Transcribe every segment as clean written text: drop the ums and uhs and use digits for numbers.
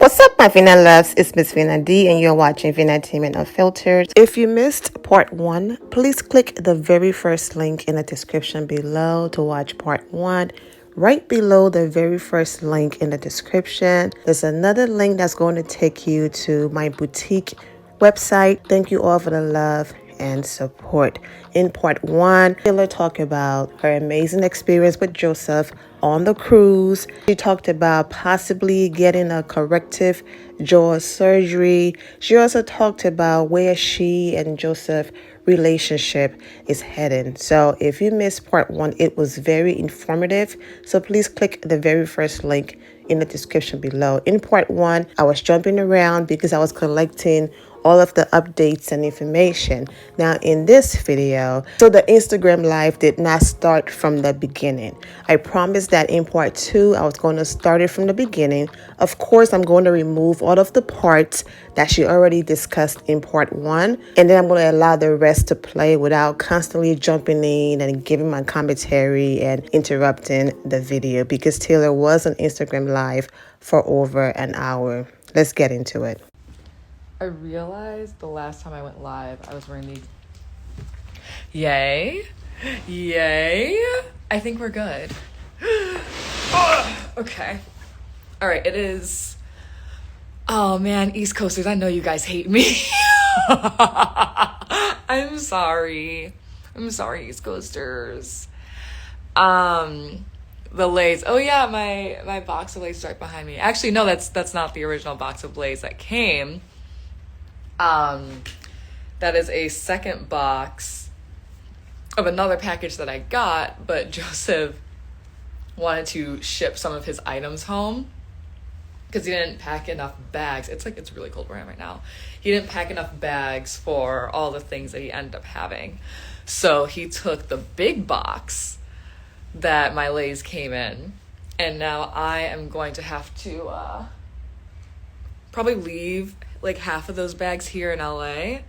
What's up, my Vina loves? It's Miss Vina D, and you're watching Vinateament Unfiltered. If you missed part 1, please click the very first link in the description below to watch part 1. Right below the very first link in the description, there's another link that's going to take you to my boutique website. Thank you all for the love and support. In part 1, Jaylor talked about her amazing experience with Joseph on the cruise. She talked about possibly getting a corrective jaw surgery. She also talked about where she and Joseph relationship is heading. So if you missed part 1, it was very informative. So please click the very first link in the description below. In part 1, I was jumping around because I was collecting all of the updates and information. Now in this video, so the Instagram live did not start from the beginning. I promised that in part 2, I was going to start it from the beginning. Of course, I'm going to remove all of the parts that she already discussed in part 1, and then I'm going to allow the rest to play without constantly jumping in and giving my commentary and interrupting the video, because Taylor was on Instagram live for over an hour. Let's get into it. I realized the last time I went live, I was wearing these. Yay. I think we're good. Okay. All right, it is. Oh man, East Coasters, I know you guys hate me. I'm sorry, East Coasters. The Lay's. Oh yeah, my box of Lay's is right behind me. Actually, no, that's not the original box of Lay's that came. That is a second box of another package that I got, but Joseph wanted to ship some of his items home because he didn't pack enough bags. It's really cold where I am right now. He didn't pack enough bags for all the things that he ended up having. So he took the big box that my Lay's came in, and now I am going to have to probably leave like half of those bags here in LA,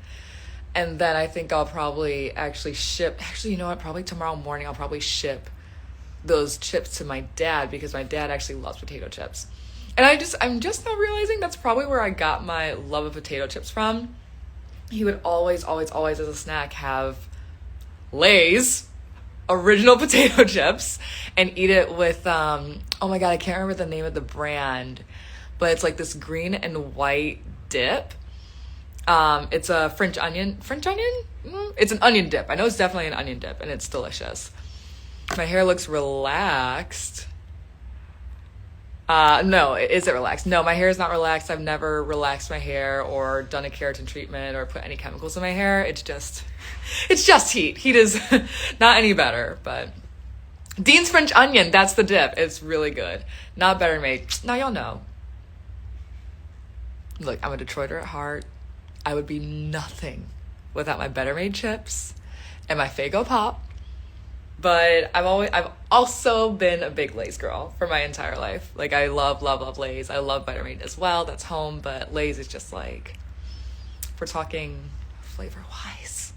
and then I think I'll probably actually you know what, probably tomorrow morning I'll probably ship those chips to my dad, because my dad actually loves potato chips, and I'm just now realizing that's probably where I got my love of potato chips from. He would always as a snack have Lay's original potato chips and eat it with oh my god, I can't remember the name of the brand, but it's like this green and white dip. It's a French onion. It's an onion dip. I know it's definitely an onion dip, and it's delicious. My hair looks relaxed. No, is it relaxed? No, my hair is not relaxed. I've never relaxed my hair or done a keratin treatment or put any chemicals in my hair. It's just heat. Heat is not any better, but Dean's French onion, that's the dip. It's really good. Not Better Made. Now y'all know. Look, I'm a Detroiter at heart. I would be nothing without my Better Made chips and my Faygo Pop. But I've also been a big Lay's girl for my entire life. Like, I love Lay's. I love Better Made as well. That's home, but Lay's is just like, if we're talking flavor-wise,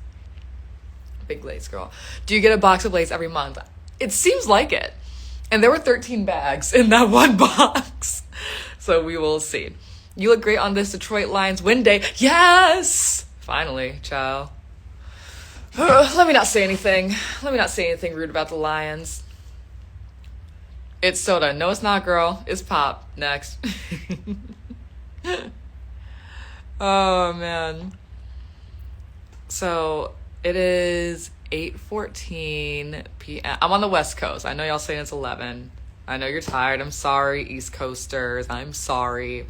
big Lay's girl. Do you get a box of Lay's every month? It seems like it. And there were 13 bags in that one box. So we will see. You look great on this Detroit Lions win day. Yes! Finally, child. Let me not say anything rude about the Lions. It's soda. No, it's not, girl. It's pop. Next. Oh, man. So, it is 8:14 p.m. I'm on the West Coast. I know y'all saying it's 11. I know you're tired. I'm sorry, East Coasters. I'm sorry.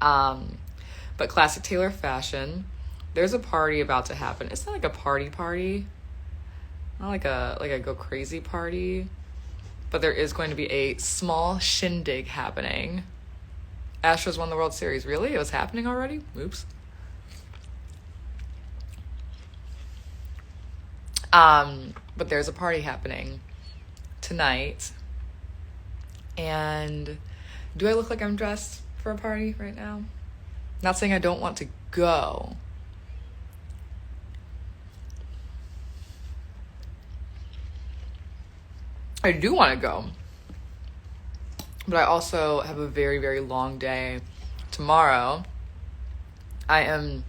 But classic Taylor fashion. There's a party about to happen. It's not like a party. Not like a go crazy party. But there is going to be a small shindig happening. Astros won the World Series. Really? It was happening already? Oops. But there's a party happening tonight. And do I look like I'm dressed for a party right now? Not saying I don't want to go. I do want to go. But I also have a very, very long day tomorrow. I am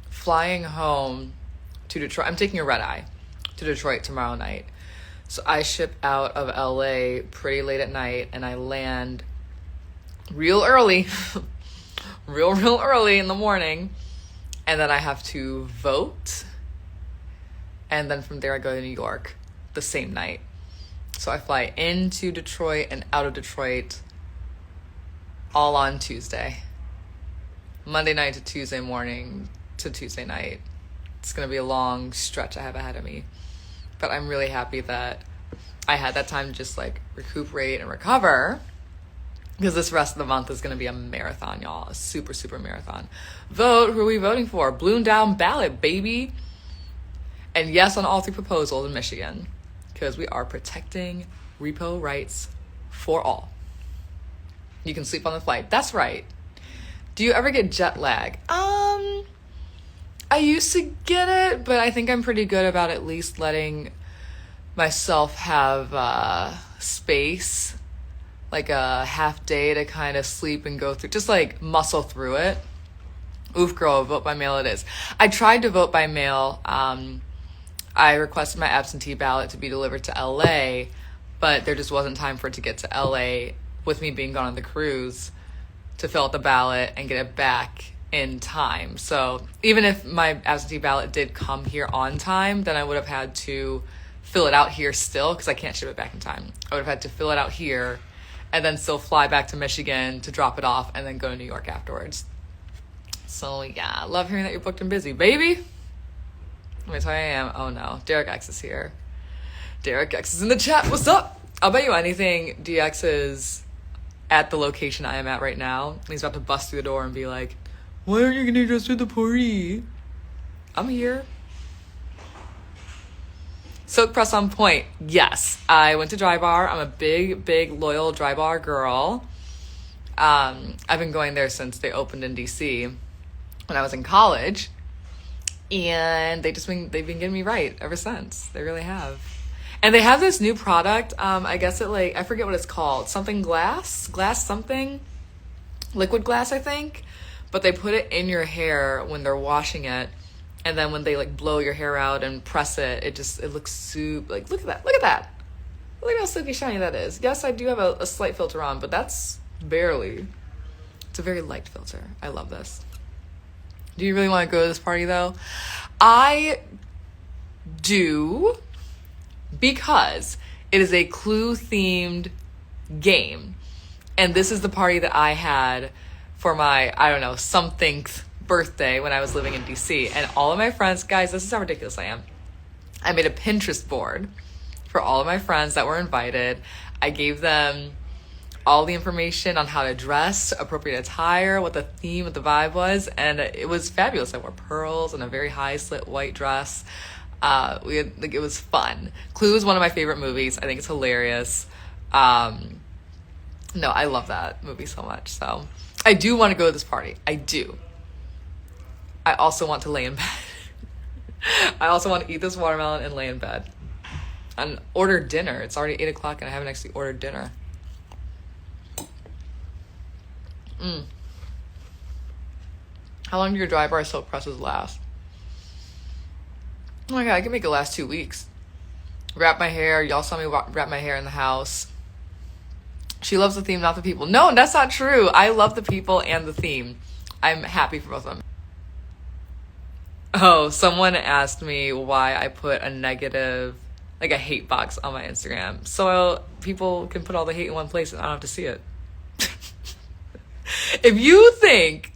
flying home to Detroit. I'm taking a red eye to Detroit tomorrow night. So I ship out of LA pretty late at night, and I land real early, real early in the morning. And then I have to vote. And then from there I go to New York the same night. So I fly into Detroit and out of Detroit all on Tuesday. Monday night to Tuesday morning to Tuesday night. It's going to be a long stretch I have ahead of me. But I'm really happy that I had that time to just like recuperate and recover, because this rest of the month is going to be a marathon, y'all. A super, super marathon. Vote. Who are we voting for? Balloon down ballot, baby. And yes on all 3 proposals in Michigan, because we are protecting repo rights for all. You can sleep on the flight. That's right. Do you ever get jet lag? I used to get it, but I think I'm pretty good about at least letting myself have space, like a half day to kind of sleep and go through, just like muscle through it. Oof, girl, vote by mail it is. I tried to vote by mail. I requested my absentee ballot to be delivered to LA, but there just wasn't time for it to get to LA with me being gone on the cruise to fill out the ballot and get it back in time. So even if my absentee ballot did come here on time, then I would have had to fill it out here still, because I can't ship it back in time. I would have had to fill it out here and then still fly back to Michigan to drop it off and then go to New York afterwards. So yeah, I love hearing that you're booked and busy, baby. Let me tell you I am. Oh no, Derek X is here. Derek X is in the chat. What's up? I'll bet you anything DX is at the location I am at right now. He's about to bust through the door and be like, why aren't you gonna just do the party? I'm here. Silk press on point. Yes, I went to Dry Bar. I'm a big loyal Dry Bar girl. I've been going there since they opened in DC when I was in college. And they've been getting me right ever since. They really have. And they have this new product. I guess I forget what it's called. Something glass something. Liquid glass, I think. But they put it in your hair when they're washing it. And then when they like blow your hair out and press it, it looks super, like, look at that. Look at how silky shiny that is. Yes, I do have a slight filter on, but that's barely. It's a very light filter. I love this. Do you really want to go to this party, though? I do, because it is a Clue-themed game. And this is the party that I had for my, I don't know, somethingth birthday when I was living in DC. And all of my friends, guys, this is how ridiculous I am. I made a Pinterest board for all of my friends that were invited. I gave them all the information on how to dress, appropriate attire, what the theme of the vibe was, and it was fabulous. I wore pearls and a very high slit white dress. It was fun. Clue is one of my favorite movies. I think it's hilarious. No, I love that movie so much. So I do want to go to this party. I do. I also want to lay in bed. I also want to eat this watermelon and lay in bed and order dinner. It's already 8 o'clock and I haven't actually ordered dinner. How long do your Dry Bar silk presses last? Oh my god, I can make it last 2 weeks. Wrap my hair. Y'all saw me wrap my hair in the house. She loves the theme, not the people. No, that's not true. I love the people and the theme. I'm happy for both of them. Oh, someone asked me why I put a negative, like a hate box on my Instagram. So people can put all the hate in one place and I don't have to see it. If you think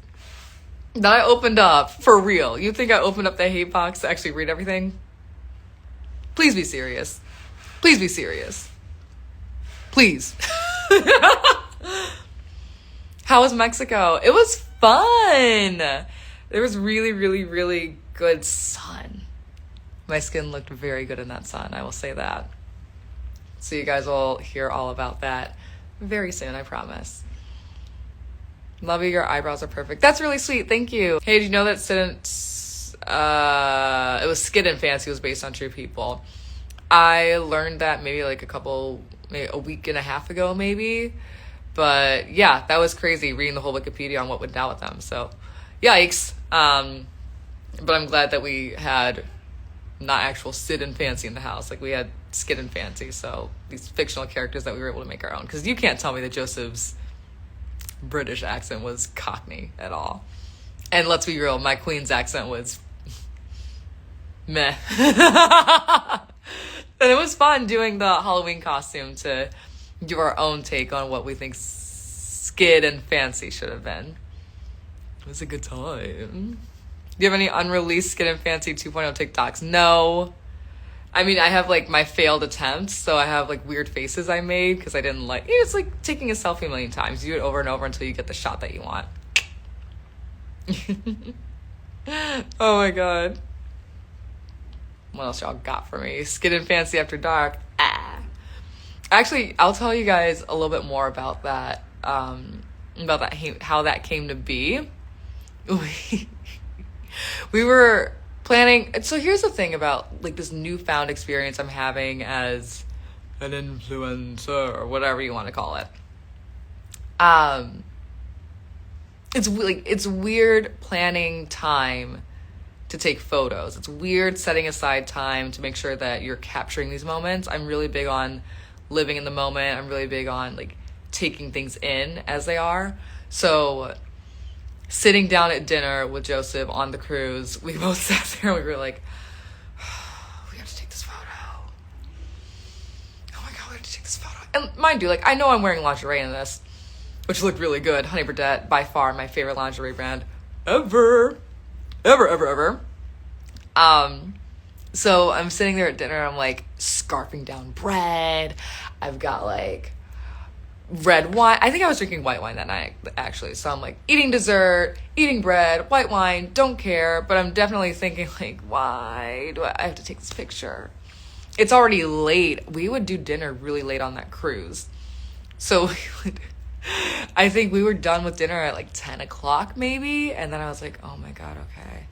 that I opened up, for real, you think I opened up the hate box to actually read everything? Please be serious. Please be serious. Please. How was Mexico? It was fun. There was really, really, really good sun. My skin looked very good in that sun, I will say that. So you guys will hear all about that very soon, I promise. Love you, your eyebrows are perfect. That's really sweet, thank you. Hey, did you know that it was Skid and Fancy was based on true people? I learned that maybe like maybe a week and a half ago, maybe. But yeah, that was crazy reading the whole Wikipedia on what went down with them. So yikes. But I'm glad that we had not actual Sid and Fancy in the house. Like, we had Skid and Fancy, so these fictional characters that we were able to make our own. Because you can't tell me that Joseph's British accent was Cockney at all. And let's be real, my Queen's accent was meh. And it was fun doing the Halloween costume to give our own take on what we think Skid and Fancy should have been. It was a good time. Do you have any unreleased Skid and Fancy 2.0 TikToks? No. I mean, I have like my failed attempts, so I have like weird faces I made because I didn't like. It's like taking a selfie a million times. You do it over and over until you get the shot that you want. Oh my god. What else y'all got for me? Skid and Fancy After Dark. Actually, I'll tell you guys a little bit more about that. How that came to be. We were planning. So here's the thing about like this newfound experience I'm having as an influencer or whatever you want to call it. It's weird planning time to take photos. It's weird setting aside time to make sure that you're capturing these moments. I'm really big on living in the moment. I'm really big on like taking things in as they are. So sitting down at dinner with Joseph on the cruise, we both sat there and we were like, we have to take this photo. Oh my god, we have to take this photo. And mind you, like, I know I'm wearing lingerie in this, which looked really good. Honey Burdette, by far my favorite lingerie brand ever. Ever. So I'm sitting there at dinner, I'm like scarfing down bread. I've got like red wine. I think I was drinking white wine that night, actually. So I'm like eating dessert, eating bread, white wine, don't care. But I'm definitely thinking like, why do I have to take this picture? It's already late. We would do dinner really late on that cruise. So I think we were done with dinner at like 10 o'clock maybe. And then I was like, oh my god, okay.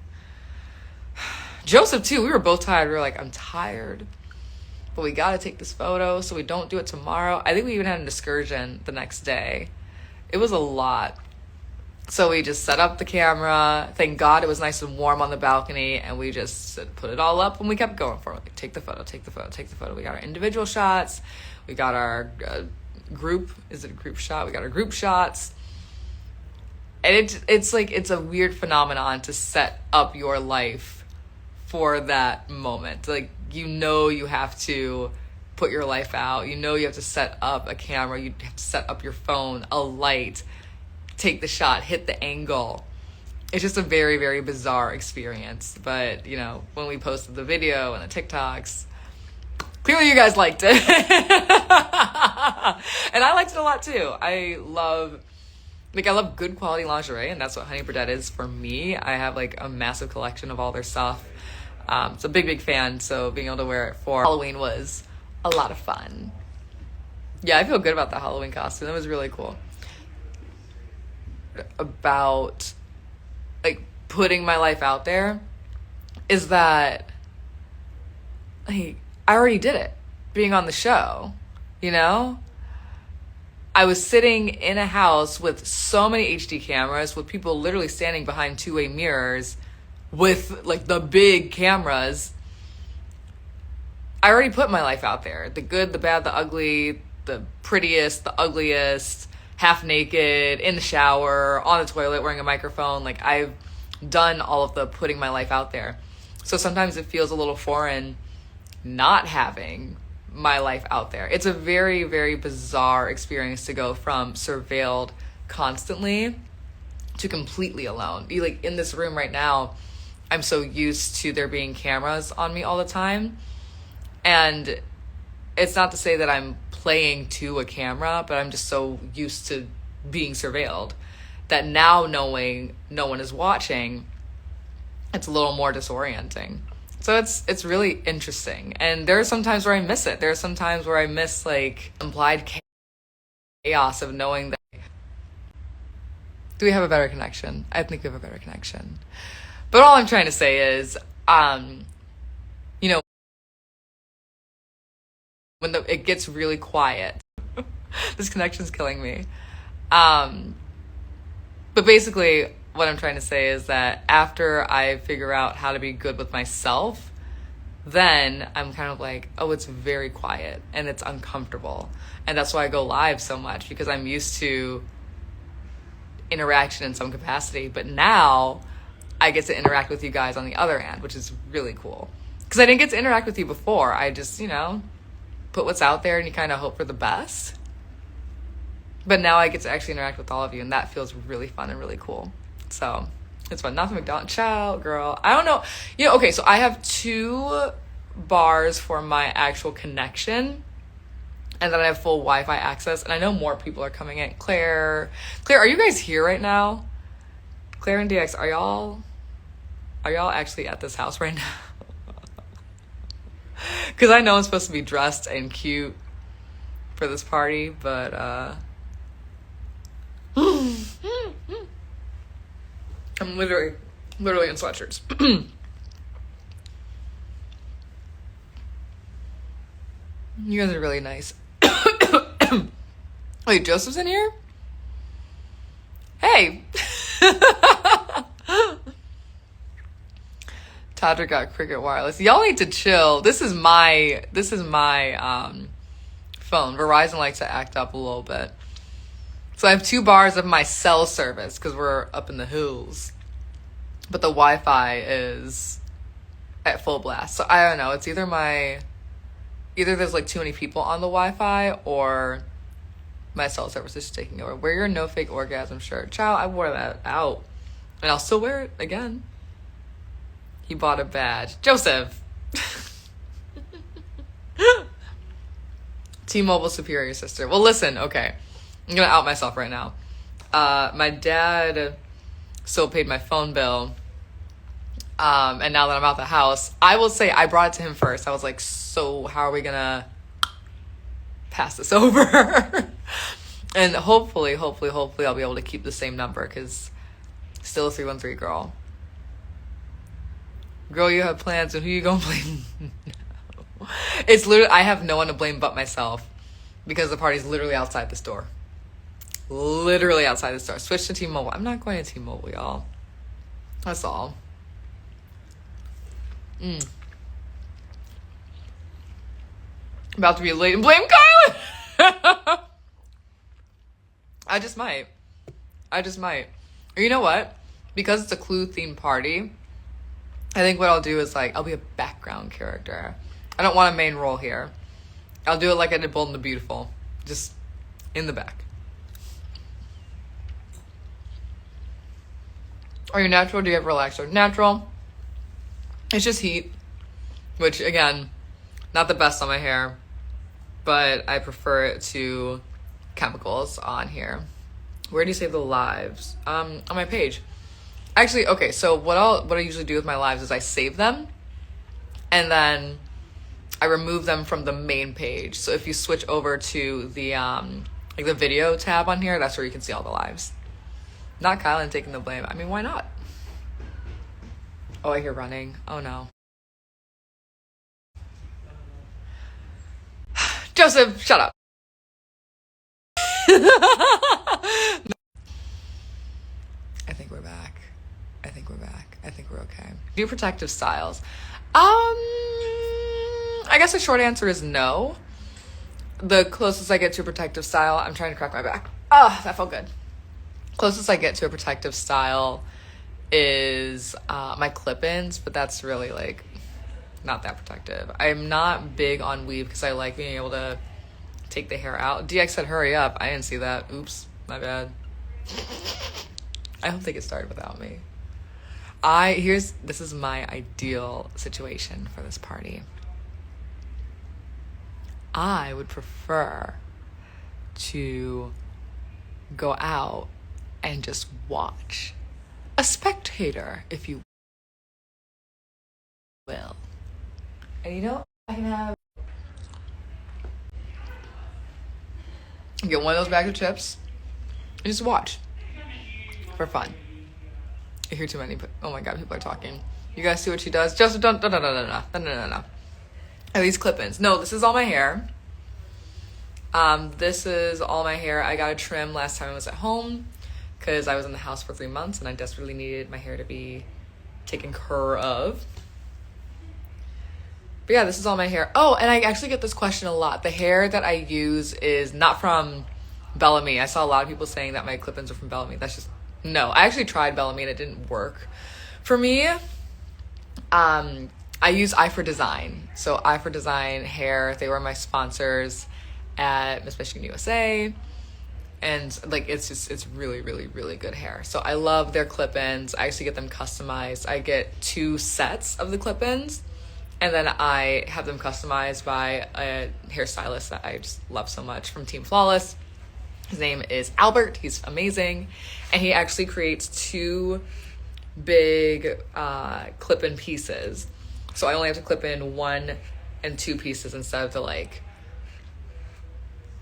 Joseph too, we were both tired. We were like, I'm tired, but we gotta take this photo so we don't do it tomorrow. I think we even had an excursion the next day. It was a lot. So we just set up the camera. Thank God it was nice and warm on the balcony, and we just put it all up and we kept going for it. Like, take the photo. We got our individual shots. We got our group. Is it a group shot? We got our group shots. And it's like, it's a weird phenomenon to set up your life for that moment. Like, you have to put your life out. You have to set up a camera. You have to set up your phone, a light, take the shot, hit the angle. It's just a very, very bizarre experience. But, when we posted the video and the TikToks, clearly you guys liked it. And I liked it a lot too. I love good quality lingerie, and that's what Honey Burdette is for me. I have like a massive collection of all their stuff. So big fan, so being able to wear it for Halloween was a lot of fun. Yeah, I feel good about the Halloween costume. It was really cool. About like putting my life out there is that like I already did it being on the show, I was sitting in a house with so many HD cameras, with people literally standing behind two-way mirrors with like the big cameras. I already put my life out there. The good, the bad, the ugly, the prettiest, the ugliest, half naked, in the shower, on the toilet, wearing a microphone. Like, I've done all of the putting my life out there. So sometimes it feels a little foreign not having my life out there. It's a very, very bizarre experience to go from surveilled constantly to completely alone. Like, in this room right now, I'm so used to there being cameras on me all the time. And it's not to say that I'm playing to a camera, but I'm just so used to being surveilled that now, knowing no one is watching, it's a little more disorienting. So it's really interesting. And there are some times where I miss it. There are some times where I miss like implied chaos of knowing that. Do we have a better connection? I think we have a better connection. But all I'm trying to say is, when it gets really quiet, this connection's killing me. But basically, what I'm trying to say is that after I figure out how to be good with myself, then I'm kind of like, oh, it's very quiet and it's uncomfortable. And that's why I go live so much, because I'm used to interaction in some capacity. But now I get to interact with you guys on the other end, which is really cool. Because I didn't get to interact with you before. I just, put what's out there and you kind of hope for the best. But now I get to actually interact with all of you, and that feels really fun and really cool. So it's fun. Not the McDonald's. Ciao, girl. I don't know. Okay, so I have 2 bars for my actual connection, and then I have full Wi-Fi access, and I know more people are coming in. Claire, are you guys here right now? Claire and DX, are y'all actually at this house right now? Because I know I'm supposed to be dressed and cute for this party, but I'm literally in sweatshirts. You guys are really nice. Wait, Joseph's in here? Hey. Tadra got Cricket Wireless. Y'all need to chill. This is my phone. Verizon likes to act up a little bit. So I have 2 bars of my cell service because we're up in the hills. But the Wi-Fi is at full blast. So I don't know. It's either there's like too many people on the Wi-Fi, or my cell service is taking over. Wear your no fake orgasm shirt. Child, I wore that out. And I'll still wear it again. He bought a badge. Joseph! T-Mobile superior sister. Well, listen, okay. I'm gonna out myself right now. My dad still paid my phone bill. And now that I'm out the house, I will say I brought it to him first. I was like, so how are we gonna pass this over? And hopefully I'll be able to keep the same number, because still a 313 girl. Girl, you have plans, and who you gonna blame? It's literally, I have no one to blame but myself, because the party's literally outside the store. Literally outside the store. Switch to T-Mobile. I'm not going to T-Mobile, y'all. That's all. About to be late and blame Kylan. I just might. Or you know what? Because it's a Clue themed party, I think what I'll do is I'll be a background character. I don't want a main role here. I'll do it like I did Bold and the Beautiful. Just in the back. Are you natural? Do you have relaxer? Natural. It's just heat. Which, again, not the best on my hair. But I prefer it to chemicals on here. Where do you save the lives? On my page. Actually, okay, so what I usually do with my lives is I save them, and then I remove them from the main page. So if you switch over to the the video tab on here, that's where you can see all the lives. Not Kylan taking the blame. I mean, why not? Oh, I hear running. Oh no. Joseph, shut up. I think we're back. I think we're okay. Do protective styles. I guess the short answer is no. The closest I get to a protective style, I'm trying to crack my back. Oh, that felt good. Closest I get to a protective style is my clip-ins, but that's really not that protective. I'm not big on weave because I like being able to take the hair out. DX said hurry up. I didn't see that. Oops, my bad. I hope they get started without me. This is my ideal situation for this party. I would prefer to go out and just watch. A spectator, if you will. And I can have... Get one of those bags of chips and just watch. For fun. I hear too many, but oh my god, people are talking. You guys see what she does? Joseph, don't. No. Are these clip-ins? No, this is all my hair. This is all my hair. I got a trim last time I was at home because I was in the house for 3 months and I desperately needed my hair to be taken care of. But yeah, this is all my hair. Oh, and I actually get this question a lot. The hair that I use is not from Bellamy. I saw a lot of people saying that my clip-ins are from Bellamy. That's just, no. I actually tried Bellamy and it didn't work for me. I use Eye for Design. So Eye for Design hair, they were my sponsors at Miss Michigan USA. And like, it's really, really, really good hair. So I love their clip-ins. I actually get them customized. I get 2 sets of the clip-ins. And then I have them customized by a hairstylist that I just love so much from Team Flawless. His name is Albert. He's amazing. And he actually creates 2 big clip-in pieces. So I only have to clip in 1 and 2 pieces instead of the like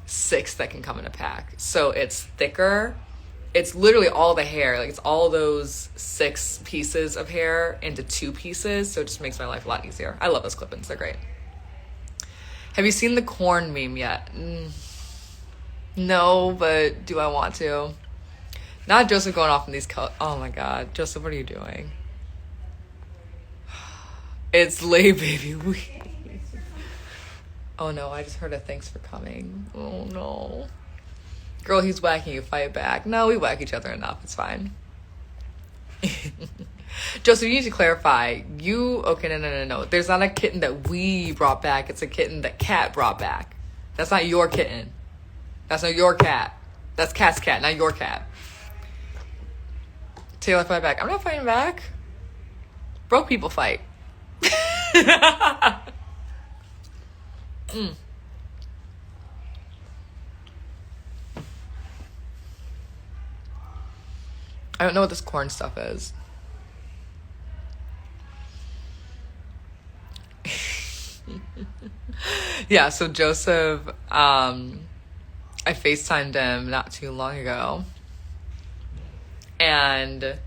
6 that can come in a pack. So it's thicker. It's literally all the hair. Like, it's all those 6 pieces of hair into 2 pieces. So it just makes my life a lot easier. I love those clip-ins. They're great. Have you seen the corn meme yet? No, but do I want to? Not Joseph going off in these oh my God. Joseph, what are you doing? It's late, baby. Oh no, I just heard a thanks for coming. Oh no. Girl, he's whacking you, fight back. No, we whack each other enough. It's fine. Joseph, you need to clarify. Okay, no. There's not a kitten that we brought back. It's a kitten that Cat brought back. That's not your kitten. That's not your cat. That's Cat's cat, not your cat. Taylor, fight back. I'm not fighting back. Broke people fight. I don't know what this corn stuff is. Yeah, so Joseph, I FaceTimed him not too long ago. And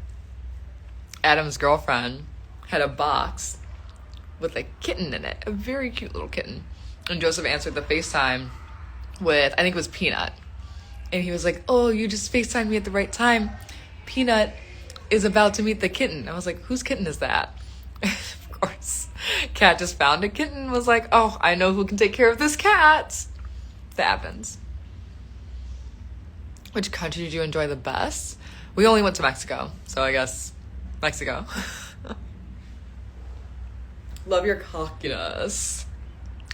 Adam's girlfriend had a box with a kitten in it. A very cute little kitten. And Joseph answered the FaceTime with, I think it was Peanut. And he was like, oh, you just FaceTimed me at the right time. Peanut is about to meet the kitten. I was like, whose kitten is that? Of course, Cat just found a kitten, was like, oh, I know who can take care of this cat. That happens. Which country did you enjoy the best? We only went to Mexico, so I guess Mexico. Love your cockiness.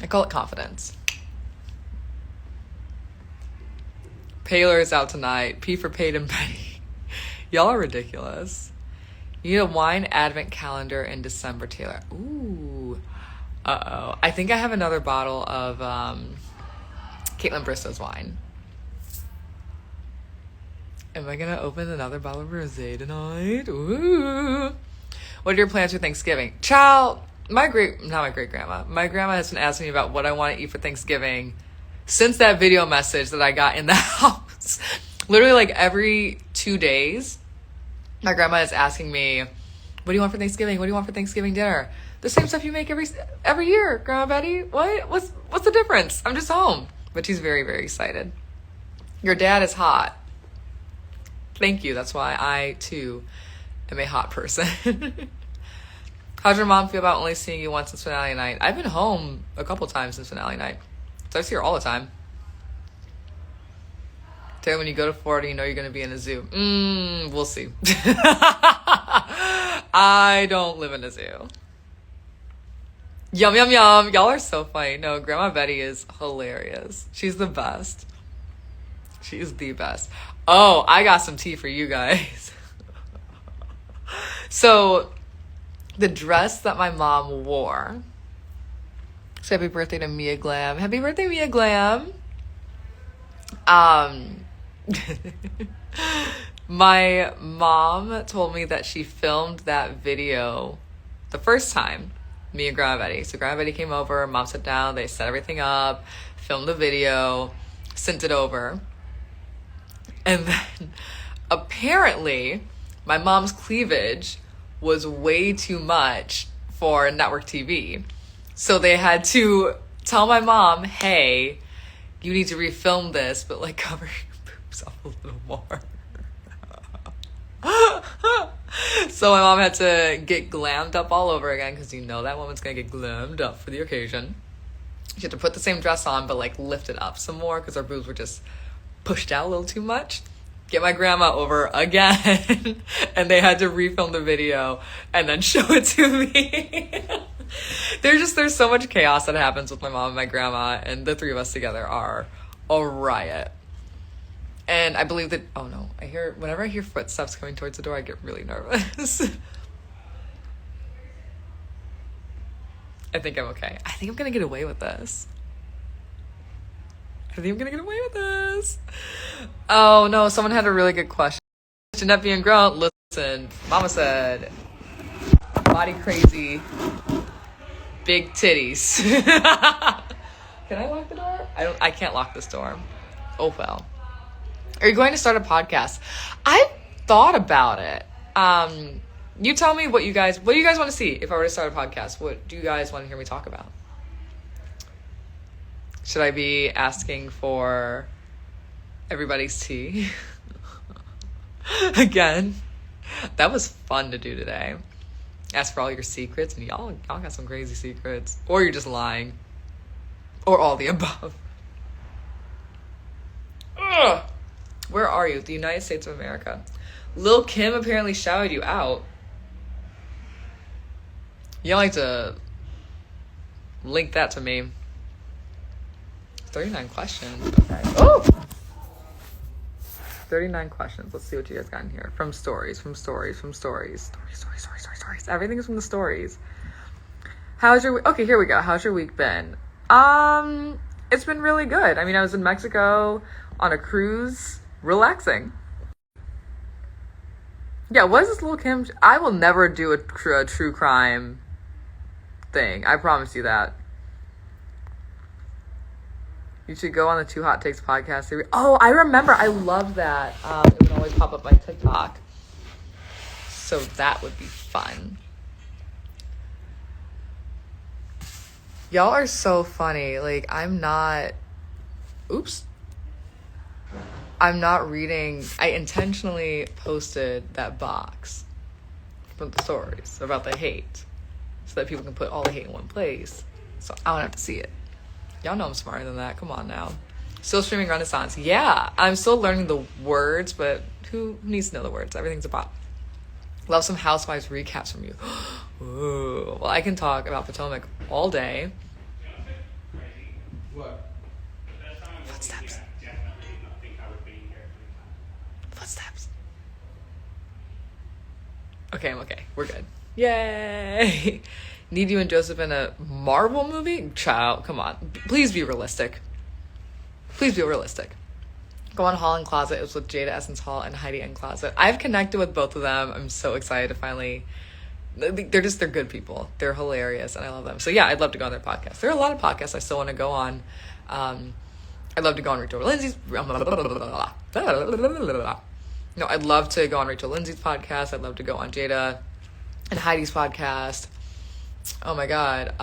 I call it confidence. Paler is out tonight. P for Paid and Betty. Y'all are ridiculous. You need a wine advent calendar in December, Taylor. Ooh. Uh-oh. I think I have another bottle of Caitlin Bristow's wine. Am I going to open another bottle of rosé tonight? Ooh. What are your plans for Thanksgiving? Child, not my great-grandma. My grandma has been asking me about what I want to eat for Thanksgiving since that video message that I got in the house. Literally, like, every 2 days, my grandma is asking me, what do you want for Thanksgiving? What do you want for Thanksgiving dinner? The same stuff you make every year, Grandma Betty. What's the difference? I'm just home. But she's very, very excited. Your dad is hot. Thank you. That's why I, too, am a hot person. How's your mom feel about only seeing you once since finale night? I've been home a couple times since finale night. So I see her all the time. Taylor, when you go to Florida, you know you're going to be in a zoo. We'll see. I don't live in a zoo. Yum, yum, yum. Y'all are so funny. No, Grandma Betty is hilarious. She's the best. She is the best. Oh, I got some tea for you guys. So, the dress that my mom wore. So happy birthday to Mia Glam. Happy birthday, Mia Glam. My mom told me that she filmed that video the first time, me and Grandma Betty. So Grandma Betty came over, Mom sat down, they set everything up, filmed the video, sent it over. And then apparently my mom's cleavage was way too much for network TV. So they had to tell my mom, hey, you need to refilm this, but like cover your boobs up a little more. So my mom had to get glammed up all over again, because you know that woman's gonna get glammed up for the occasion. She had to put the same dress on, but like lift it up some more because her boobs were just pushed out a little too much. Get my grandma over again, and they had to refilm the video and then show it to me. There's so much chaos that happens with my mom and my grandma, and the three of us together are a riot. And I believe that, oh no, whenever I hear footsteps coming towards the door, I get really nervous. I think I'm okay. I think I'm gonna get away with this. Oh no, someone had a really good question. Jeanette being grown, listen, mama said, body crazy, big titties. Can I lock the door? I can't lock this door. Oh well. Are you going to start a podcast? I've thought about it. You tell me what do you guys want to see if I were to start a podcast? What do you guys want to hear me talk about? Should I be asking for everybody's tea? Again, that was fun to do today. Ask for all your secrets, and y'all got some crazy secrets. Or you're just lying. Or all the above. Ugh. Where are you? The United States of America. Lil' Kim apparently shouted you out. You like to link that to me. 39 questions. Okay. Oh! 39 questions. Let's see what you guys got in here. From stories. Stories. Everything is from the stories. How's your week? Okay, here we go. How's your week been? It's been really good. I mean, I was in Mexico on a cruise, relaxing. Yeah, what is this Lil' Kim? I will never do a true crime thing. I promise you that. You should go on the Two Hot Takes podcast series. Oh, I remember. I love that. It would always pop up my TikTok. So that would be fun. Y'all are so funny. Like, I'm not reading. I intentionally posted that box from the stories about the hate so that people can put all the hate in one place. So I don't have to see it. Y'all know I'm smarter than that. Come on now. Still streaming Renaissance. Yeah, I'm still learning the words, but who needs to know the words? Everything's a bop. Love some Housewives recaps from you. Ooh. Well, I can talk about Potomac all day. What? Footsteps. Okay, I'm okay. We're good. Yay! Need you and Joseph in a Marvel movie? Child, come on. Please be realistic. Go on Hall and Closet. It was with Jada Essence Hall and Heidi N Closet. I've connected with both of them. I'm so excited to finally... They're good people. They're hilarious, and I love them. So yeah, I'd love to go on their podcast. There are a lot of podcasts I still want to go on. I'd love to go on Rachel Lindsay's... No, I'd love to go on Rachel Lindsay's podcast. I'd love to go on Jada and Heidi's podcast. Oh my God.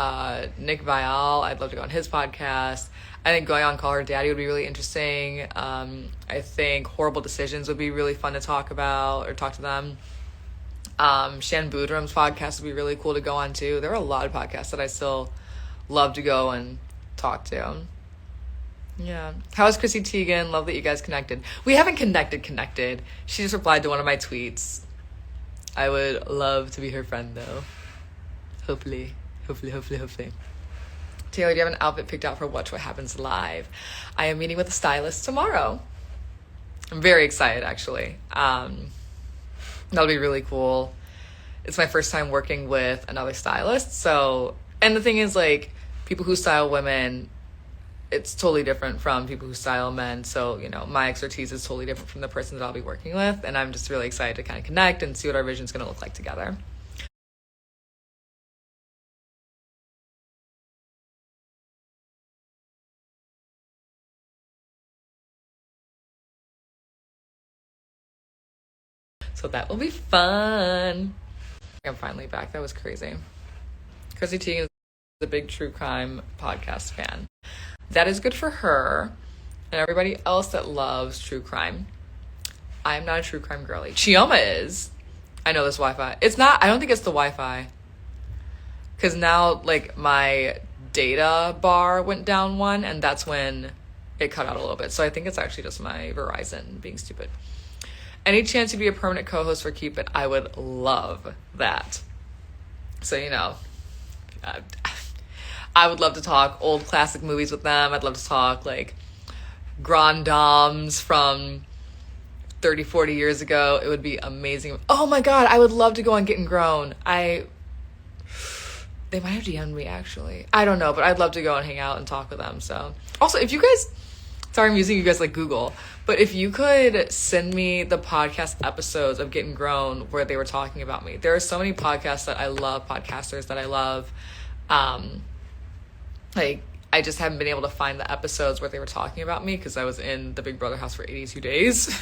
Nick Vial, I'd love to go on his podcast. I think going on Call Her Daddy would be really interesting. I think Horrible Decisions would be really fun to talk about or talk to them. Shan Boodram's podcast would be really cool to go on too. There are a lot of podcasts that I still love to go and talk to. Yeah. How's Chrissy Teigen? Love that you guys connected. We haven't connected. She just replied to one of my tweets. I would love to be her friend though. Hopefully. Taylor, do you have an outfit picked out for Watch What Happens Live? I am meeting with a stylist tomorrow. I'm very excited, actually. That'll be really cool. It's my first time working with another stylist. So, and the thing is, like, people who style women, it's totally different from people who style men. So, you know, my expertise is totally different from the person that I'll be working with. And I'm just really excited to kind of connect and see what our vision's going to look like together. So that will be fun. I'm finally back. That was crazy. Chrissy Teigen is a big true crime podcast fan. That is good for her. and everybody else that loves true crime. I'm not a true crime girly. Chioma is. I know this Wi-Fi. It's not, I don't think it's the Wi-Fi. Because now, like, my data bar went down one, and that's when it cut out a little bit. So I think it's actually just my Verizon being stupid. Any chance you'd be a permanent co-host for Keep It? I would love that. So, you know, I would love to talk old classic movies with them. I'd love to talk, like, Grand Dames from 30, 40 years ago. It would be amazing. Oh my God, I would love to go on Getting Grown. They might have DM'd me, actually. I don't know, but I'd love to go and hang out and talk with them. So, also, if you guys, sorry I'm using you guys like Google, but if you could send me the podcast episodes of Getting Grown where they were talking about me. There are so many podcasts that I love, podcasters that I love. Like, I just haven't been able to find the episodes where they were talking about me because I was in the Big Brother house for 82 days.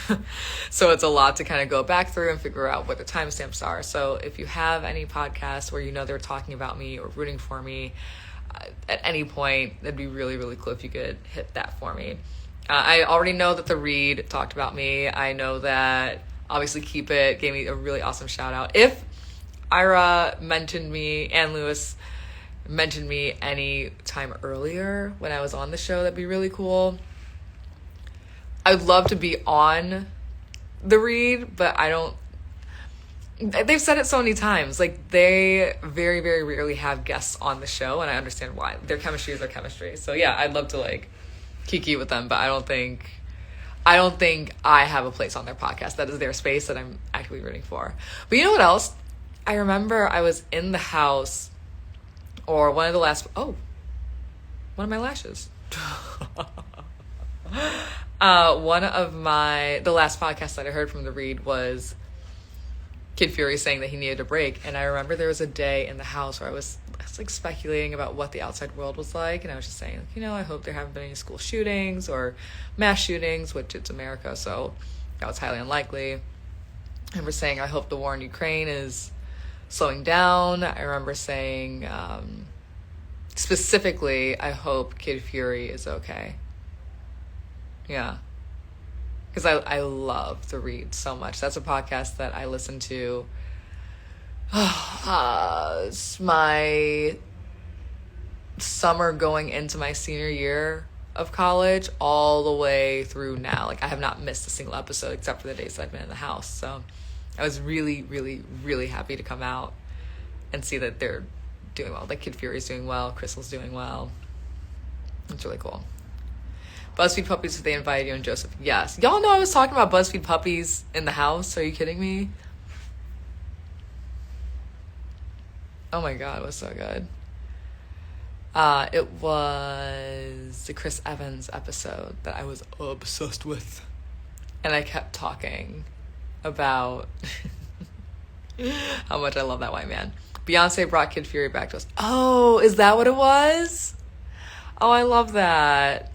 So it's a lot to kind of go back through and figure out what the timestamps are. So if you have any podcasts where you know they're talking about me or rooting for me at any point, that'd be really, really cool if you could hit that for me. I already know that The Read talked about me. I know that obviously Keep It gave me a really awesome shout out. If Ira mentioned me and Lewis mentioned me any time earlier when I was on the show, that'd be really cool. I would love to be on The Read, but they've said it so many times. Like, they very, very rarely have guests on the show, and I understand why. Their chemistry is their chemistry. So yeah, I'd love to like kiki with them, but I don't think I have a place on their podcast. That is their space that I'm actively rooting for. But you know what else? I remember I was in the house, or one of my lashes. The last podcast that I heard from The Read was Kid Fury saying that he needed a break. And I remember there was a day in the house where I was like speculating about what the outside world was like. And I was just saying, like, you know, I hope there haven't been any school shootings or mass shootings, which it's America, so that was highly unlikely. I remember saying, I hope the war in Ukraine is slowing down. I remember saying, specifically, I hope Kid Fury is okay. Yeah. Because I love The Read so much. That's a podcast that I listen to. It's my summer going into my senior year of college all the way through now. Like, I have not missed a single episode except for the days that I've been in the house. So I was really, really, really happy to come out and see that they're doing well. Like, Kid Fury's doing well. Crystal's doing well. It's really cool. BuzzFeed Puppies, if they invited you and Joseph. Yes. Y'all know I was talking about BuzzFeed Puppies in the house. Are you kidding me? Oh my God, it was so good. It was the Chris Evans episode that I was obsessed with. And I kept talking about how much I love that white man. Beyonce brought Kid Fury back to us. Oh, is that what it was? Oh, I love that.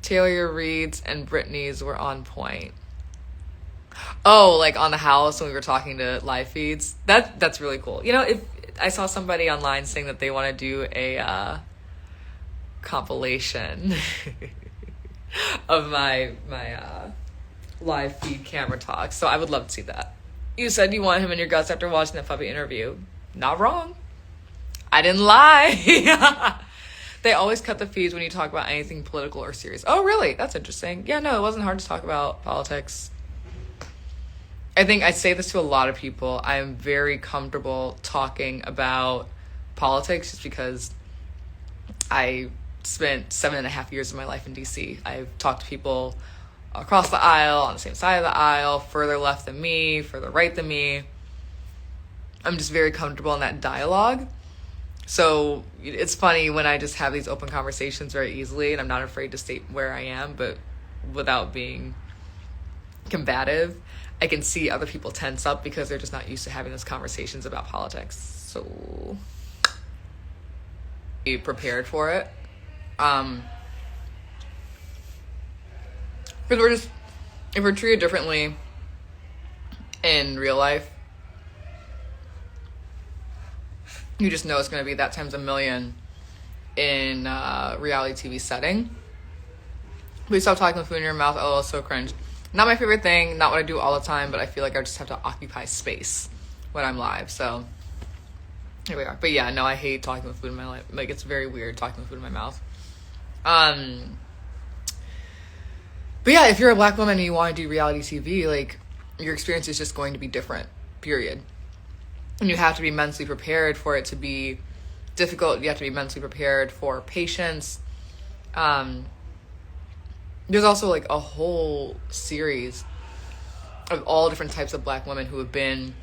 Taylor Reed's and Britney's were on point. Oh, like on the house when we were talking to live feeds. That's really cool. You know, if I saw somebody online saying that they want to do a compilation of my live feed camera talk. So I would love to see that. You said you want him in your guts after watching that puppy interview. Not wrong. I didn't lie. They always cut the feeds when you talk about anything political or serious. Oh, really? That's interesting. Yeah, no, it wasn't hard to talk about politics. I think I say this to a lot of people. I am very comfortable talking about politics just because I spent 7.5 years of my life in DC. I've talked to people across the aisle, on the same side of the aisle, further left than me, further right than me. I'm just very comfortable in that dialogue. So it's funny when I just have these open conversations very easily, and I'm not afraid to state where I am, but without being combative. I can see other people tense up because they're just not used to having those conversations about politics. So be prepared for it. Because if we're treated differently in real life, you just know it's going to be that times a million in reality TV setting. Please stop talking with food in your mouth. Oh, so cringe. Not my favorite thing, not what I do all the time, but I feel like I just have to occupy space when I'm live. So here we are. But yeah, no, I hate talking with food in my life. Like, it's very weird talking with food in my mouth. But yeah, if you're a Black woman and you want to do reality TV, like, your experience is just going to be different, period. And you have to be mentally prepared for it to be difficult. You have to be mentally prepared for patience. There's also like a whole series of all different types of Black women who have been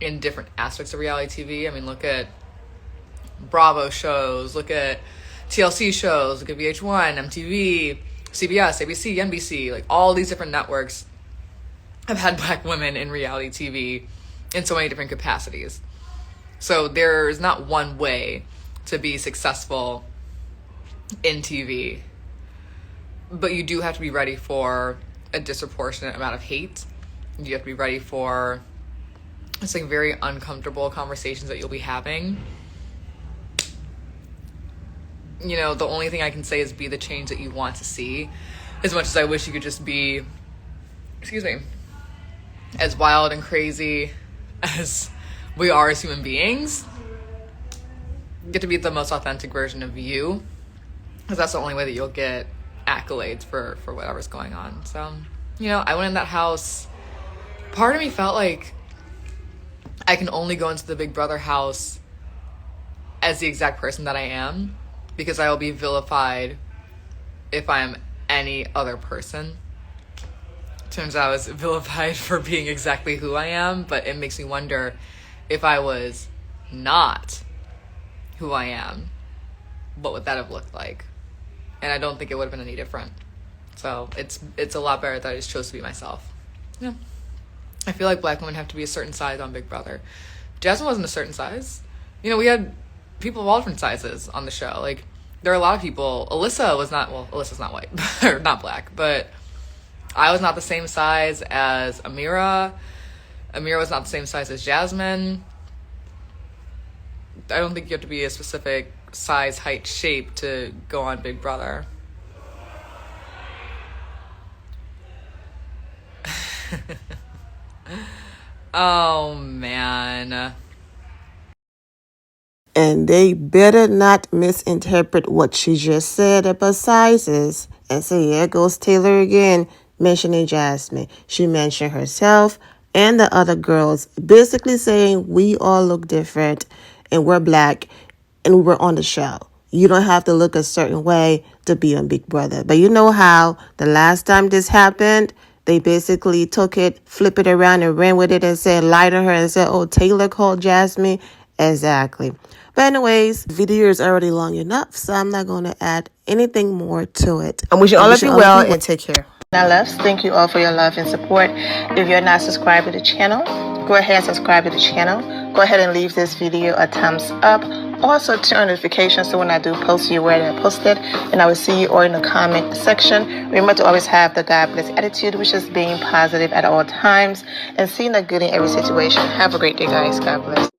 in different aspects of reality TV. I mean, look at Bravo shows, look at TLC shows, look at VH1, MTV, CBS, ABC, NBC, like all these different networks have had Black women in reality TV in so many different capacities. So there's not one way to be successful in TV, but you do have to be ready for a disproportionate amount of hate. You have to be ready for it's like very uncomfortable conversations that you'll be having. You know, the only thing I can say is be the change that you want to see. As much as I wish you could just be, as wild and crazy as we are as human beings, get to be the most authentic version of you, because that's the only way that you'll get accolades for whatever's going on. So, you know, I went in that house. Part of me felt like I can only go into the Big Brother house as the exact person that I am, because I will be vilified if I am any other person. Turns out I was vilified for being exactly who I am, but it makes me wonder if I was not who I am, what would that have looked like? And I don't think it would have been any different. So it's a lot better that I just chose to be myself. Yeah. I feel like Black women have to be a certain size on Big Brother. Jasmine wasn't a certain size. You know, we had people of all different sizes on the show. Like, there are a lot of people. Alyssa was not, well, Alyssa's not white, or not Black, but I was not the same size as Amira. Amira was not the same size as Jasmine. I don't think you have to be a specific size, height, shape to go on Big Brother. Oh, man. And they better not misinterpret what she just said about sizes and say, here goes Taylor again, mentioning Jasmine. She mentioned herself and the other girls, basically saying we all look different and we're Black and we're on the show. You don't have to look a certain way to be on Big Brother. But you know how the last time this happened, they basically took it, flipped it around and ran with it and said, lied to her and said, oh, Taylor called Jasmine. Exactly. But anyways, the video is already long enough, so I'm not going to add anything more to it. I'm wishing all of you well and take care. Now, loves, thank you all for your love and support. If you're not subscribed to the channel, go ahead and subscribe to the channel. Go ahead and leave this video a thumbs up. Also, turn on notifications so when I do post, you're aware that I posted. And I will see you all in the comment section. Remember to always have the God bless attitude, which is being positive at all times and seeing the good in every situation. Have a great day, guys. God bless.